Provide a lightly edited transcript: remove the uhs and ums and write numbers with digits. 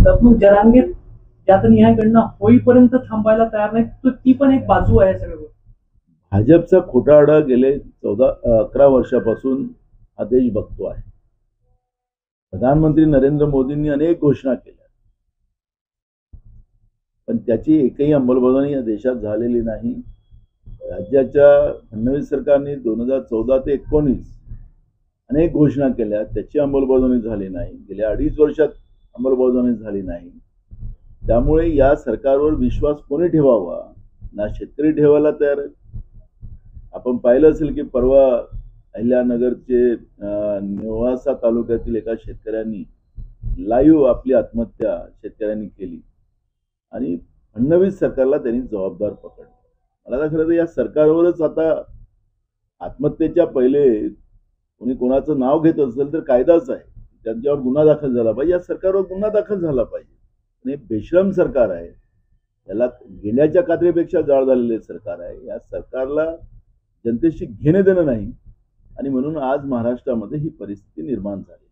म्हणतात मग जरांगे ज्यात न्यायगणना होईपर्यंत थांबायला तयार नाही, तर ती पण एक बाजू आहे सगळं. भाजपचा खोटारडा गेले 11 वर्षापासून हा देश बघतो आहे. प्रधानमंत्री नरेंद्र मोदींनी अनेक घोषणा केल्या, पण त्याची एकही अंमलबजावणी या देशात झालेली नाही. राज्याच्या फडणवीस सरकारने 2014 ते 19 अनेक घोषणा केल्या, त्याची अंमलबजावणी झाली नाही. गेल्या 2.5 वर्षात अंमलबजावणी झाली नाही. त्यामुळे या सरकारवर विश्वास कोणी ठेवावा? ना शेतकरी ठेवायला तयार आहेत. आपण पाहिलं असेल की परवा अहिल्यानगरचे नेवासा तालुक्यातील एका शेतकऱ्यांनी लाईव्ह आपली आत्महत्या शेतकऱ्यांनी केली आणि फडणवीस सरकारला त्यांनी जबाबदार पकडलं. मला तर खरं तर या सरकारवरच आता आत्महत्येच्या पहिले कोणी कोणाचं नाव घेत असेल तर कायदाच आहे, त्यांच्यावर गुन्हा दाखल झाला पाहिजे. या सरकारवर गुन्हा दाखल झाला पाहिजे. आणि बेशरम सरकार आहे, याला गेल्याच्या कात्रीपेक्षा जाळ झालेले सरकार आहे. या सरकारला जनतेशी घेणे देणं नाही आणि म्हणून आज महाराष्ट्रामध्ये ही परिस्थिती निर्माण झाली.